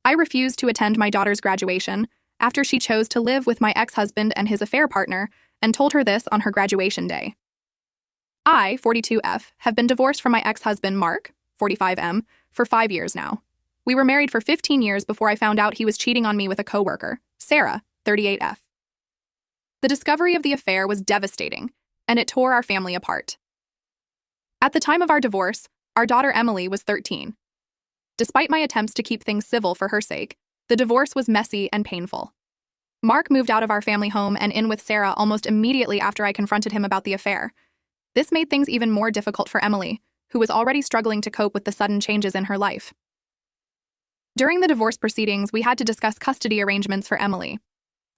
I refused to attend my daughter's graduation after she chose to live with my ex-husband and his affair partner and told her this on her graduation day. I, 42F, have been divorced from my ex-husband, Mark, 45M, for 5 years now. We were married for 15 years before I found out he was cheating on me with a coworker, Sarah, 38F. The discovery of the affair was devastating, and it tore our family apart. At the time of our divorce, our daughter Emily was 13. Despite my attempts to keep things civil for her sake, the divorce was messy and painful. Mark moved out of our family home and in with Sarah almost immediately after I confronted him about the affair. This made things even more difficult for Emily, who was already struggling to cope with the sudden changes in her life. During the divorce proceedings, we had to discuss custody arrangements for Emily.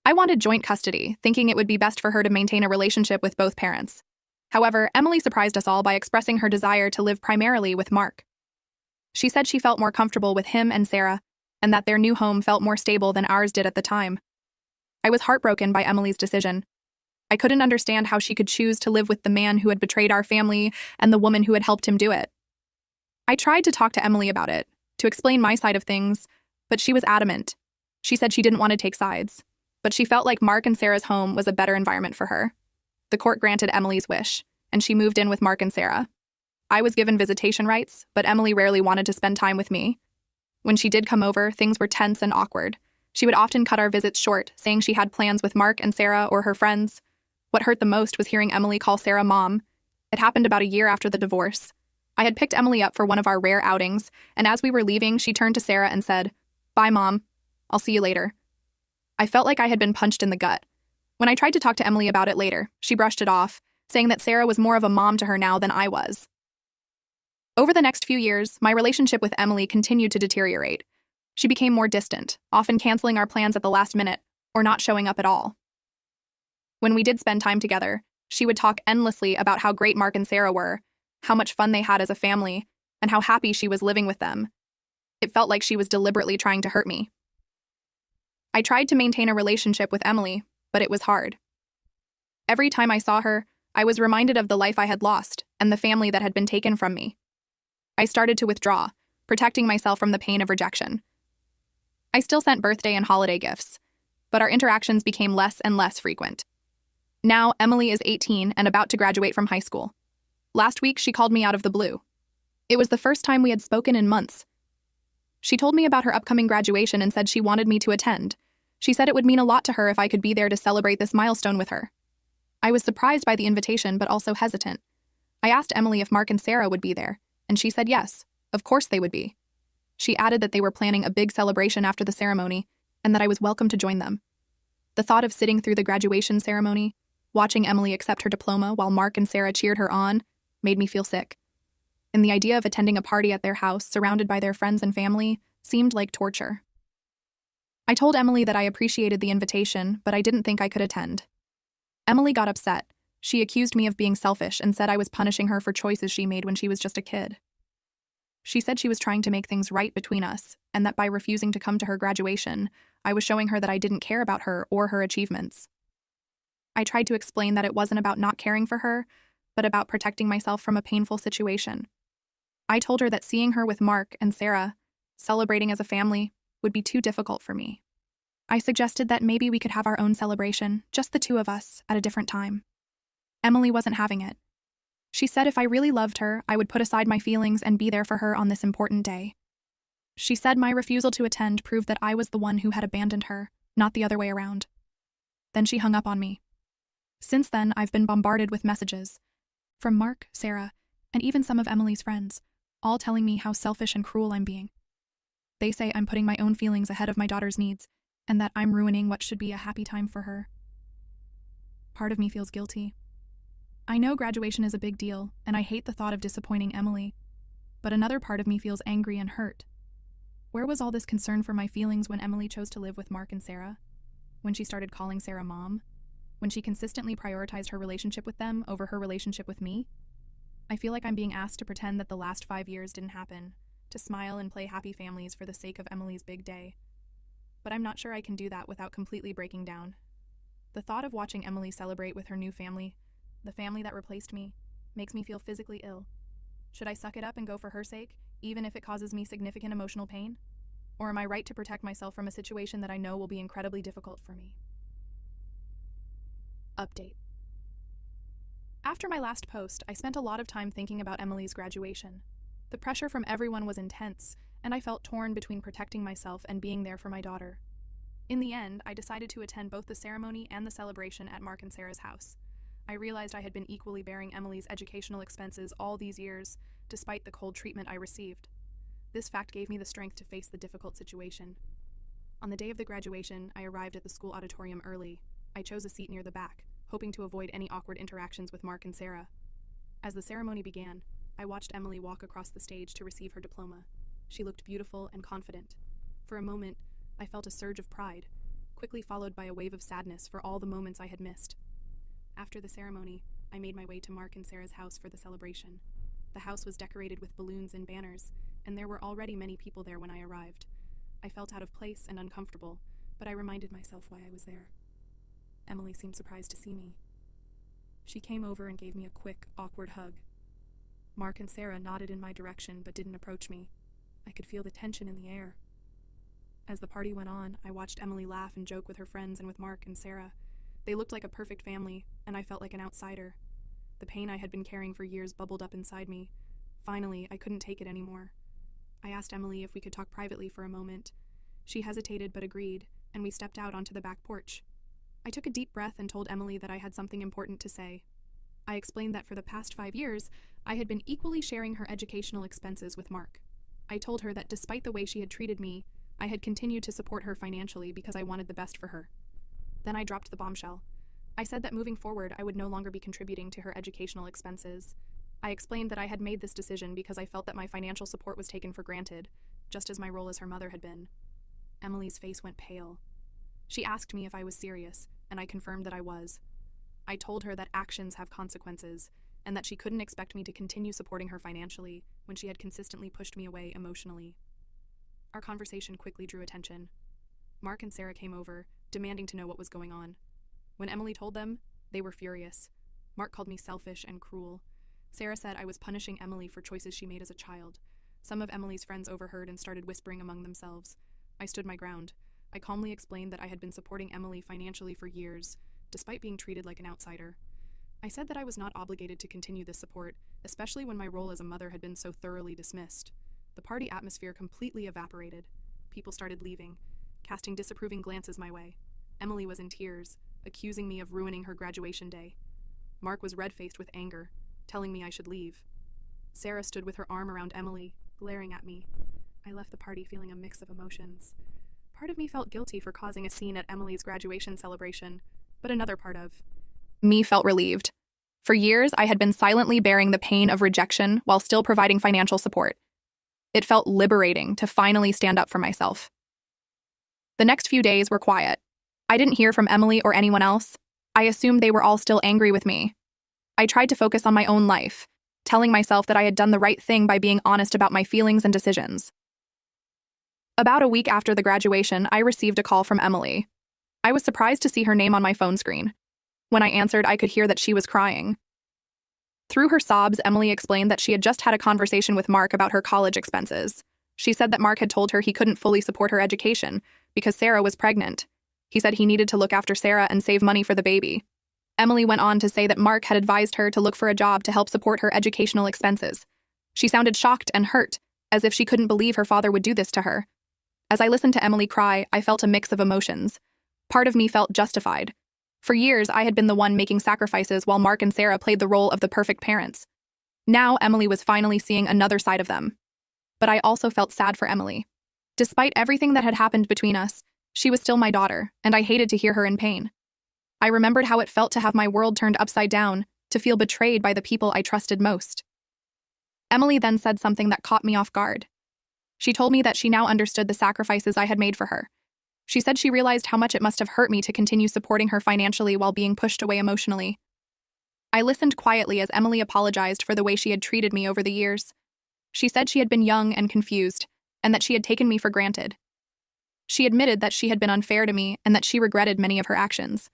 I wanted joint custody, thinking it would be best for her to maintain a relationship with both parents. However, Emily surprised us all by expressing her desire to live primarily with Mark. She said she felt more comfortable with him and Sarah, and that their new home felt more stable than ours did at the time. I was heartbroken by Emily's decision. I couldn't understand how she could choose to live with the man who had betrayed our family and the woman who had helped him do it. I tried to talk to Emily about it, to explain my side of things, but she was adamant. She said she didn't want to take sides, but she felt like Mark and Sarah's home was a better environment for her. The court granted Emily's wish, and she moved in with Mark and Sarah. I was given visitation rights, but Emily rarely wanted to spend time with me. When she did come over, things were tense and awkward. She would often cut our visits short, saying she had plans with Mark and Sarah or her friends. What hurt the most was hearing Emily call Sarah Mom. It happened about a year after the divorce. I had picked Emily up for one of our rare outings, and as we were leaving, she turned to Sarah and said, "Bye, Mom. I'll see you later." I felt like I had been punched in the gut. When I tried to talk to Emily about it later, she brushed it off, saying that Sarah was more of a mom to her now than I was. Over the next few years, my relationship with Emily continued to deteriorate. She became more distant, often canceling our plans at the last minute, or not showing up at all. When we did spend time together, she would talk endlessly about how great Mark and Sarah were, how much fun they had as a family, and how happy she was living with them. It felt like she was deliberately trying to hurt me. I tried to maintain a relationship with Emily, but it was hard. Every time I saw her, I was reminded of the life I had lost and the family that had been taken from me. I started to withdraw, protecting myself from the pain of rejection. I still sent birthday and holiday gifts, but our interactions became less and less frequent. Now, Emily is 18 and about to graduate from high school. Last week, she called me out of the blue. It was the first time we had spoken in months. She told me about her upcoming graduation and said she wanted me to attend. She said it would mean a lot to her if I could be there to celebrate this milestone with her. I was surprised by the invitation, but also hesitant. I asked Emily if Mark and Sarah would be there, and she said yes, of course they would be. She added that they were planning a big celebration after the ceremony, and that I was welcome to join them. The thought of sitting through the graduation ceremony, watching Emily accept her diploma while Mark and Sarah cheered her on, made me feel sick. And the idea of attending a party at their house, surrounded by their friends and family, seemed like torture. I told Emily that I appreciated the invitation, but I didn't think I could attend. Emily got upset. She accused me of being selfish and said I was punishing her for choices she made when she was just a kid. She said she was trying to make things right between us, and that by refusing to come to her graduation, I was showing her that I didn't care about her or her achievements. I tried to explain that it wasn't about not caring for her, but about protecting myself from a painful situation. I told her that seeing her with Mark and Sarah, celebrating as a family, would be too difficult for me. I suggested that maybe we could have our own celebration, just the two of us, at a different time. Emily wasn't having it. She said if I really loved her, I would put aside my feelings and be there for her on this important day. She said my refusal to attend proved that I was the one who had abandoned her, not the other way around. Then she hung up on me. Since then, I've been bombarded with messages from Mark, Sarah, and even some of Emily's friends, all telling me how selfish and cruel I'm being. They say I'm putting my own feelings ahead of my daughter's needs, and that I'm ruining what should be a happy time for her. Part of me feels guilty. I know graduation is a big deal, and I hate the thought of disappointing Emily, but another part of me feels angry and hurt. Where was all this concern for my feelings when Emily chose to live with Mark and Sarah? When she started calling Sarah Mom? When she consistently prioritized her relationship with them over her relationship with me? I feel like I'm being asked to pretend that the last 5 years didn't happen, to smile and play happy families for the sake of Emily's big day. But I'm not sure I can do that without completely breaking down. The thought of watching Emily celebrate with her new family, the family that replaced me, makes me feel physically ill. Should I suck it up and go for her sake, even if it causes me significant emotional pain? Or am I right to protect myself from a situation that I know will be incredibly difficult for me? Update. After my last post, I spent a lot of time thinking about Emily's graduation. The pressure from everyone was intense, and I felt torn between protecting myself and being there for my daughter. In the end, I decided to attend both the ceremony and the celebration at Mark and Sarah's house. I realized I had been equally bearing Emily's educational expenses all these years, despite the cold treatment I received. This fact gave me the strength to face the difficult situation. On the day of the graduation, I arrived at the school auditorium early. I chose a seat near the back, hoping to avoid any awkward interactions with Mark and Sarah. As the ceremony began, I watched Emily walk across the stage to receive her diploma. She looked beautiful and confident. For a moment, I felt a surge of pride, quickly followed by a wave of sadness for all the moments I had missed. After the ceremony, I made my way to Mark and Sarah's house for the celebration. The house was decorated with balloons and banners, and there were already many people there when I arrived. I felt out of place and uncomfortable, but I reminded myself why I was there. Emily seemed surprised to see me. She came over and gave me a quick, awkward hug. Mark and Sarah nodded in my direction but didn't approach me. I could feel the tension in the air. As the party went on, I watched Emily laugh and joke with her friends and with Mark and Sarah. They looked like a perfect family, and I felt like an outsider. The pain I had been carrying for years bubbled up inside me. Finally, I couldn't take it anymore. I asked Emily if we could talk privately for a moment. She hesitated but agreed, and we stepped out onto the back porch. I took a deep breath and told Emily that I had something important to say. I explained that for the past 5 years, I had been equally sharing her educational expenses with Mark. I told her that despite the way she had treated me, I had continued to support her financially because I wanted the best for her. Then I dropped the bombshell. I said that moving forward, I would no longer be contributing to her educational expenses. I explained that I had made this decision because I felt that my financial support was taken for granted, just as my role as her mother had been. Emily's face went pale. She asked me if I was serious, and I confirmed that I was. I told her that actions have consequences, and that she couldn't expect me to continue supporting her financially when she had consistently pushed me away emotionally. Our conversation quickly drew attention. Mark and Sarah came over, demanding to know what was going on. When Emily told them, they were furious. Mark called me selfish and cruel. Sarah said I was punishing Emily for choices she made as a child. Some of Emily's friends overheard and started whispering among themselves. I stood my ground. I calmly explained that I had been supporting Emily financially for years, despite being treated like an outsider. I said that I was not obligated to continue this support, especially when my role as a mother had been so thoroughly dismissed. The party atmosphere completely evaporated. People started leaving, casting disapproving glances my way. Emily was in tears, accusing me of ruining her graduation day. Mark was red-faced with anger, telling me I should leave. Sarah stood with her arm around Emily, glaring at me. I left the party feeling a mix of emotions. Part of me felt guilty for causing a scene at Emily's graduation celebration, but another part of me felt relieved. For years, I had been silently bearing the pain of rejection while still providing financial support. It felt liberating to finally stand up for myself. The next few days were quiet. I didn't hear from Emily or anyone else. I assumed they were all still angry with me. I tried to focus on my own life, telling myself that I had done the right thing by being honest about my feelings and decisions. About a week after the graduation, I received a call from Emily. I was surprised to see her name on my phone screen. When I answered, I could hear that she was crying. Through her sobs, Emily explained that she had just had a conversation with Mark about her college expenses. She said that Mark had told her he couldn't fully support her education because Sarah was pregnant. He said he needed to look after Sarah and save money for the baby. Emily went on to say that Mark had advised her to look for a job to help support her educational expenses. She sounded shocked and hurt, as if she couldn't believe her father would do this to her. As I listened to Emily cry, I felt a mix of emotions. Part of me felt justified. For years, I had been the one making sacrifices while Mark and Sarah played the role of the perfect parents. Now, Emily was finally seeing another side of them. But I also felt sad for Emily. Despite everything that had happened between us, she was still my daughter, and I hated to hear her in pain. I remembered how it felt to have my world turned upside down, to feel betrayed by the people I trusted most. Emily then said something that caught me off guard. She told me that she now understood the sacrifices I had made for her. She said she realized how much it must have hurt me to continue supporting her financially while being pushed away emotionally. I listened quietly as Emily apologized for the way she had treated me over the years. She said she had been young and confused, and that she had taken me for granted. She admitted that she had been unfair to me and that she regretted many of her actions.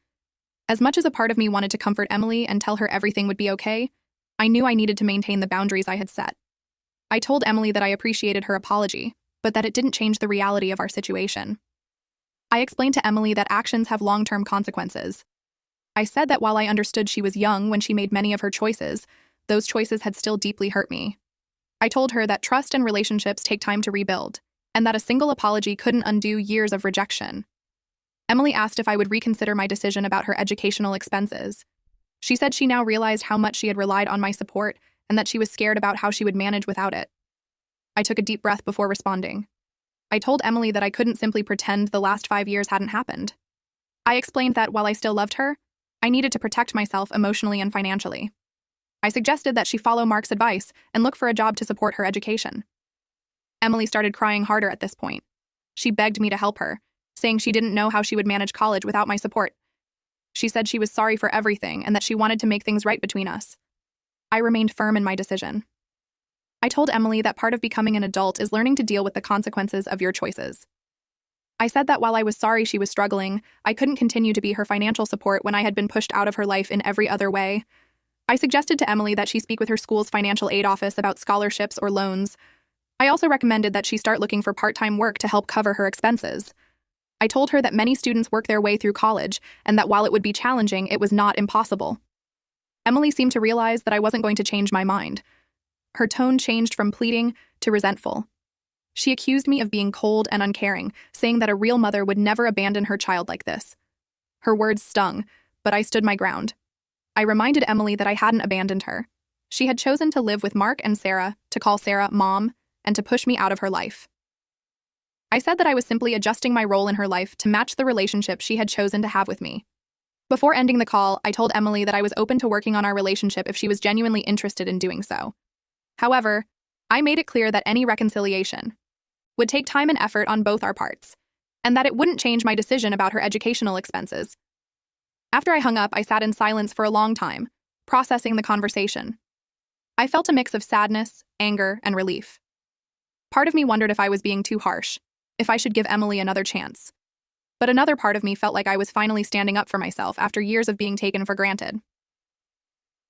As much as a part of me wanted to comfort Emily and tell her everything would be okay, I knew I needed to maintain the boundaries I had set. I told Emily that I appreciated her apology, but that it didn't change the reality of our situation. I explained to Emily that actions have long-term consequences. I said that while I understood she was young when she made many of her choices, those choices had still deeply hurt me. I told her that trust and relationships take time to rebuild, and that a single apology couldn't undo years of rejection. Emily asked if I would reconsider my decision about her educational expenses. She said she now realized how much she had relied on my support and that she was scared about how she would manage without it. I took a deep breath before responding. I told Emily that I couldn't simply pretend the last 5 years hadn't happened. I explained that while I still loved her, I needed to protect myself emotionally and financially. I suggested that she follow Mark's advice and look for a job to support her education. Emily started crying harder at this point. She begged me to help her, saying she didn't know how she would manage college without my support. She said she was sorry for everything and that she wanted to make things right between us. I remained firm in my decision. I told Emily that part of becoming an adult is learning to deal with the consequences of your choices. I said that while I was sorry she was struggling, I couldn't continue to be her financial support when I had been pushed out of her life in every other way. I suggested to Emily that she speak with her school's financial aid office about scholarships or loans. I also recommended that she start looking for part-time work to help cover her expenses. I told her that many students work their way through college and that while it would be challenging, it was not impossible. Emily seemed to realize that I wasn't going to change my mind. Her tone changed from pleading to resentful. She accused me of being cold and uncaring, saying that a real mother would never abandon her child like this. Her words stung, but I stood my ground. I reminded Emily that I hadn't abandoned her. She had chosen to live with Mark and Sarah, to call Sarah Mom, and to push me out of her life. I said that I was simply adjusting my role in her life to match the relationship she had chosen to have with me. Before ending the call, I told Emily that I was open to working on our relationship if she was genuinely interested in doing so. However, I made it clear that any reconciliation would take time and effort on both our parts, and that it wouldn't change my decision about her educational expenses. After I hung up, I sat in silence for a long time, processing the conversation. I felt a mix of sadness, anger, and relief. Part of me wondered if I was being too harsh, if I should give Emily another chance. But another part of me felt like I was finally standing up for myself after years of being taken for granted.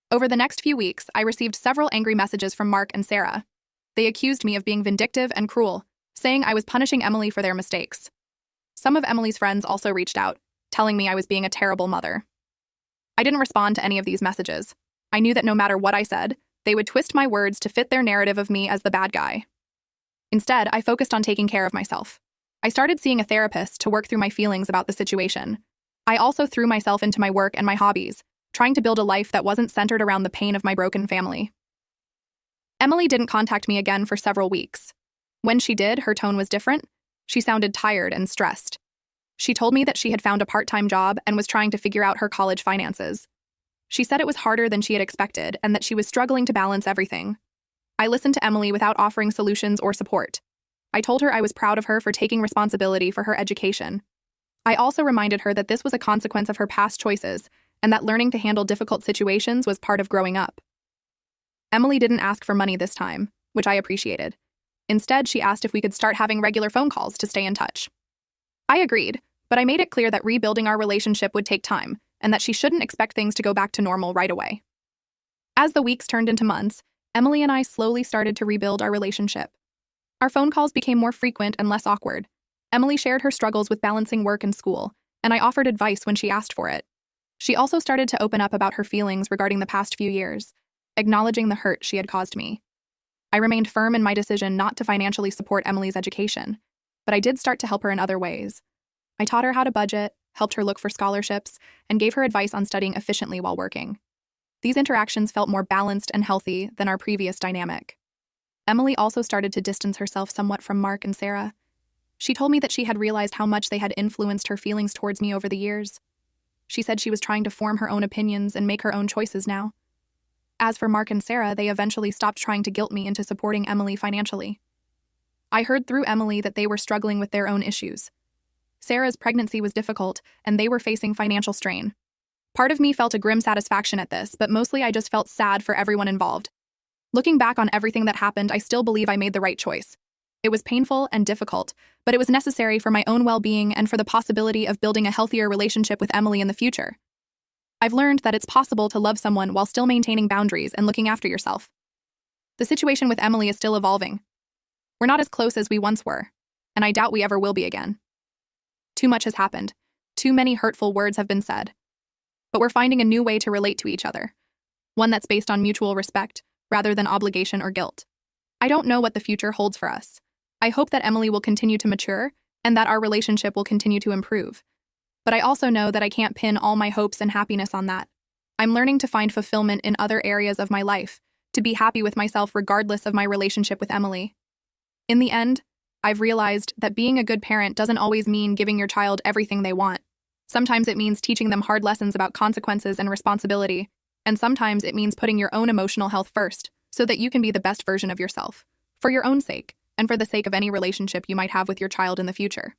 Over the next few weeks, I received several angry messages from Mark and Sarah. They accused me of being vindictive and cruel, saying I was punishing Emily for their mistakes. Some of Emily's friends also reached out, telling me I was being a terrible mother. I didn't respond to any of these messages. I knew that no matter what I said, they would twist my words to fit their narrative of me as the bad guy. Instead, I focused on taking care of myself. I started seeing a therapist to work through my feelings about the situation. I also threw myself into my work and my hobbies, trying to build a life that wasn't centered around the pain of my broken family. Emily didn't contact me again for several weeks. When she did, her tone was different. She sounded tired and stressed. She told me that she had found a part-time job and was trying to figure out her college finances. She said it was harder than she had expected and that she was struggling to balance everything. I listened to Emily without offering solutions or support. I told her I was proud of her for taking responsibility for her education. I also reminded her that this was a consequence of her past choices and that learning to handle difficult situations was part of growing up. Emily didn't ask for money this time, which I appreciated. Instead, she asked if we could start having regular phone calls to stay in touch. I agreed, but I made it clear that rebuilding our relationship would take time and that she shouldn't expect things to go back to normal right away. As the weeks turned into months, Emily and I slowly started to rebuild our relationship. Our phone calls became more frequent and less awkward. Emily shared her struggles with balancing work and school, and I offered advice when she asked for it. She also started to open up about her feelings regarding the past few years, acknowledging the hurt she had caused me. I remained firm in my decision not to financially support Emily's education, but I did start to help her in other ways. I taught her how to budget, helped her look for scholarships, and gave her advice on studying efficiently while working. These interactions felt more balanced and healthy than our previous dynamic. Emily also started to distance herself somewhat from Mark and Sarah. She told me that she had realized how much they had influenced her feelings towards me over the years. She said she was trying to form her own opinions and make her own choices now. As for Mark and Sarah, they eventually stopped trying to guilt me into supporting Emily financially. I heard through Emily that they were struggling with their own issues. Sarah's pregnancy was difficult, and they were facing financial strain. Part of me felt a grim satisfaction at this, but mostly I just felt sad for everyone involved. Looking back on everything that happened, I still believe I made the right choice. It was painful and difficult, but it was necessary for my own well-being and for the possibility of building a healthier relationship with Emily in the future. I've learned that it's possible to love someone while still maintaining boundaries and looking after yourself. The situation with Emily is still evolving. We're not as close as we once were, and I doubt we ever will be again. Too much has happened. Too many hurtful words have been said. But we're finding a new way to relate to each other, one that's based on mutual respect rather than obligation or guilt. I don't know what the future holds for us. I hope that Emily will continue to mature and that our relationship will continue to improve. But I also know that I can't pin all my hopes and happiness on that. I'm learning to find fulfillment in other areas of my life, to be happy with myself regardless of my relationship with Emily. In the end, I've realized that being a good parent doesn't always mean giving your child everything they want. Sometimes it means teaching them hard lessons about consequences and responsibility, and sometimes it means putting your own emotional health first so that you can be the best version of yourself, for your own sake, and for the sake of any relationship you might have with your child in the future.